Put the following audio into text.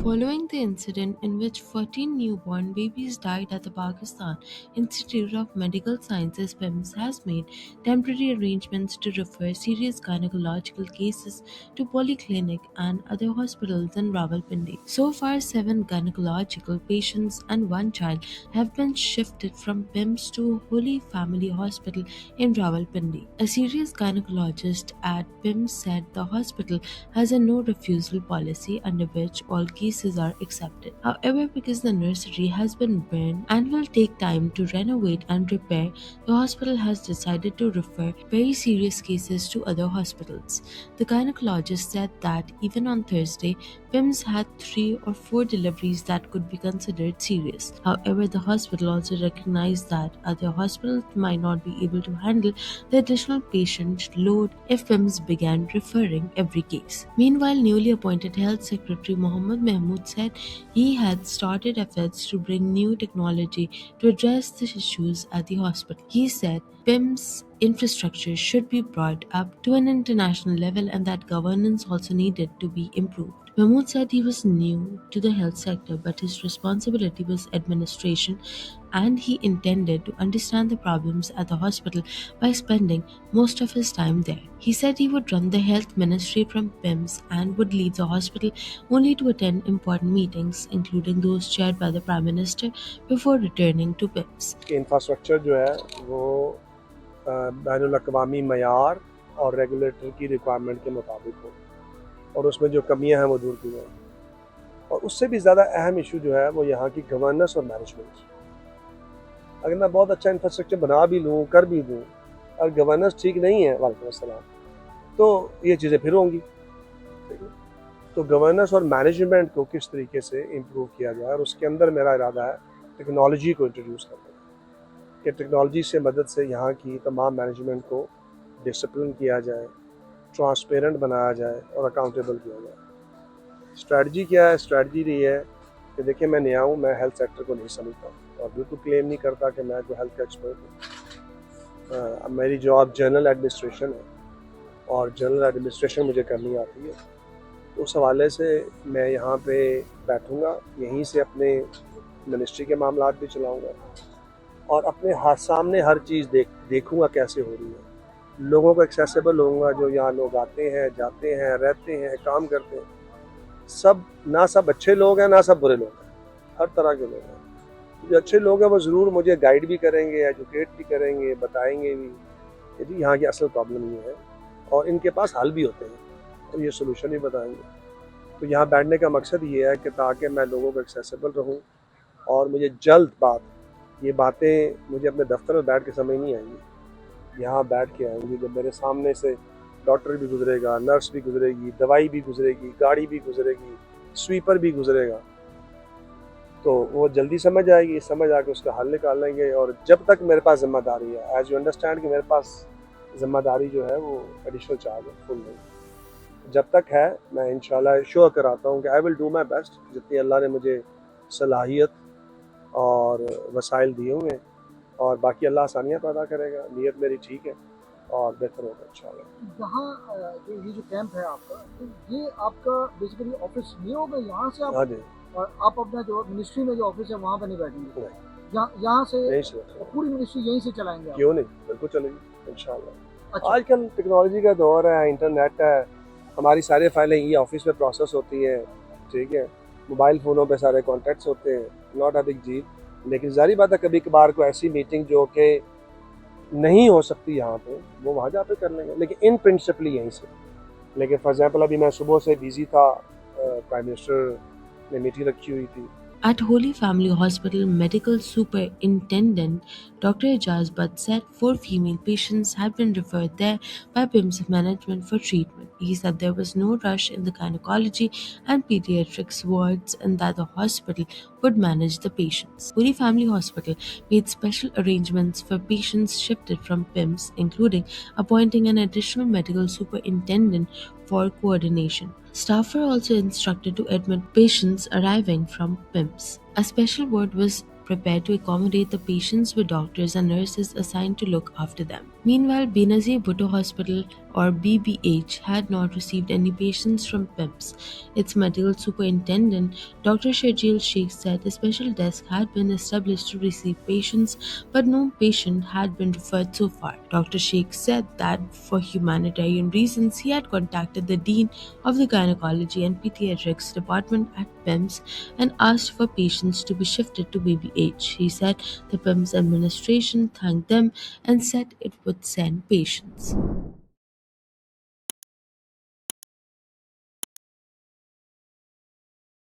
Following the incident in which 14 newborn babies died at the Pakistan Institute of Medical Sciences (PIMS) has made temporary arrangements to refer serious gynecological cases to polyclinic and other hospitals in Rawalpindi. So far, 7 gynecological patients and 1 child have been shifted from PIMS to Holy Family Hospital in Rawalpindi. A serious gynecologist at PIMS said the hospital has a no refusal policy under which all cases are accepted. However, because the nursery has been burned and will take time to renovate and repair, the hospital has decided to refer very serious cases to other hospitals. The gynecologist said that even on Thursday, PIMS had 3 or 4 deliveries that could be considered serious. However, the hospital also recognized that other hospitals might not be able to handle the additional patient load if PIMS began referring every case. Meanwhile, newly appointed Health Secretary Mohammad Mahmood said he had started efforts to bring new technology to address the issues at the hospital. He said PIMS infrastructure should be brought up to an international level and that governance also needed to be improved. Mahmood said he was new to the health sector, but his responsibility was administration, and he intended to understand the problems at the hospital by spending most of his time there. He said he would run the health ministry from PIMS and would leave the hospital only to attend important meetings, including those chaired by the Prime Minister, before returning to PIMS. Infrastructure जो है वो बैनुल-अक़वामी मयार और regulator की requirement के मुताबिक हो और उसमें जो कमियां हैं वो दूर की जाएं। और उससे भी ज़्यादा अहम इशू जो है वो यहाँ की गवर्नेंस और मैनेजमेंट। अगर मैं बहुत अच्छा इंफ्रास्ट्रक्चर बना भी लूँ, कर भी दूँ, और गवर्नेंस ठीक नहीं है, वालेकुम अस्सलाम, तो ये चीज़ें फिर होंगी। ठीक है, तो गवर्नेंस और मैनेजमेंट को किस तरीके से इम्प्रूव किया जाए, और उसके अंदर मेरा इरादा है टेक्नोलॉजी को इंट्रोड्यूस करना कि टेक्नोलॉजी से मदद से यहाँ की तमाम मैनेजमेंट को डिसिप्लिन किया जाए, ट्रांसपेरेंट बनाया जाए और अकाउंटेबल किया जाए। स्ट्रेटजी क्या है? स्ट्रेटजी ये है कि देखिए, मैं नया हूँ, मैं हेल्थ सेक्टर को नहीं समझता और बिल्कुल क्लेम नहीं करता कि मैं कोई हेल्थ का एक्सपर्ट हूँ। मेरी जॉब जनरल एडमिनिस्ट्रेशन है और जनरल एडमिनिस्ट्रेशन मुझे करनी आती है। तो उस हवाले से मैं यहाँ पे बैठूँगा, यहीं से अपने मिनिस्ट्री के मामलात भी चलाऊँगा और अपने सामने हर चीज़ देखूँगा कैसे हो रही है। लोगों को एक्सेसिबल होऊंगा, जो यहाँ लोग आते हैं, जाते हैं, रहते हैं, काम करते हैं, सब अच्छे लोग हैं, ना सब बुरे लोग हैं, हर तरह के लोग हैं। जो अच्छे लोग हैं वो ज़रूर मुझे गाइड भी करेंगे, एजुकेट भी करेंगे, बताएंगे भी कि जी यहाँ की असल प्रॉब्लम ये है, और इनके पास हल भी होते हैं, तो ये सोल्यूशन भी बताएंगे। तो यहाँ बैठने का मकसद ये है कि ताकि मैं लोगों को एक्सेसिबल रहूँ और मुझे ये बातें मुझे अपने दफ्तर में बैठ के समझ नहीं आएंगी, यहाँ बैठ के आएंगी जब मेरे सामने से डॉक्टर भी गुजरेगा, नर्स भी गुजरेगी, दवाई भी गुजरेगी, गाड़ी भी गुजरेगी, स्वीपर भी गुजरेगा, तो वो जल्दी समझ आएगी, समझ आके उसका हल निकाल लेंगे। और जब तक मेरे पास जिम्मेदारी है, एज यू अंडरस्टैंड कि मेरे पास जिम्मेदारी जो है वो एडिशनल चार्ज है, फुल नहीं, जब तक है मैं इंशाल्लाह श्योर कराता हूँ कि I will do my best, जितनी अल्लाह ने मुझे सलाहियत और वसाइल दिए हुए हैं, और बाकी अल्लाह आसानियाँ पैदा करेगा। नीयत मेरी ठीक है और बेहतर होगा इंशाल्लाह। यहाँ जो ये जो कैंप है आपका, तो ये आपका बेसिकली ऑफिस नहीं होगा, यहाँ से आप? हाँ जी। और आप अपना जो मिनिस्ट्री में जो ऑफिस है वहाँ पर नहीं बैठेंगे? यहाँ से नहीं सर, पूरी मिनिस्ट्री यहीं से चलाएंगे? क्यों नहीं, बिल्कुल चलेगी इंशाल्लाह। अच्छा। आजकल टेक्नोलॉजी का दौर है, इंटरनेट है, हमारी सारी फाइलें ये ऑफिस में प्रोसेस होती हैं, ठीक है, मोबाइल फ़ोनों पे सारे कॉन्टैक्ट्स होते हैं, नॉट अ बिग डील। लेकिन ज़ाहिर बात है कभी कभार को ऐसी मीटिंग जो कि नहीं हो सकती यहाँ पे, वो वहाँ जा पे कर लेंगे, लेकिन इन प्रिंसिपली यहीं से। लेकिन फॉर एग्जांपल अभी मैं सुबह से बिजी था, प्राइम मिनिस्टर ने मीटिंग रखी हुई थी। At Holy Family Hospital, Medical Superintendent Dr. Ijaz Butt said 4 female patients had been referred there by PIMS management for treatment. He said there was no rush in the gynecology and pediatrics wards and that the hospital would manage the patients. Holy Family Hospital made special arrangements for patients shifted from PIMS, including appointing an additional medical superintendent for coordination. Staff were also instructed to admit patients arriving from PIMS. A special ward was prepared to accommodate the patients with doctors and nurses assigned to look after them. Meanwhile, Benazir Bhutto Hospital or BBH, had not received any patients from PIMS. Its medical superintendent, Dr. Shajil Sheikh, said a special desk had been established to receive patients, but no patient had been referred so far. Dr. Sheikh said that for humanitarian reasons, he had contacted the dean of the gynecology and pediatrics department at PIMS and asked for patients to be shifted to BBH. He said the PIMS administration thanked them and said it would send patients.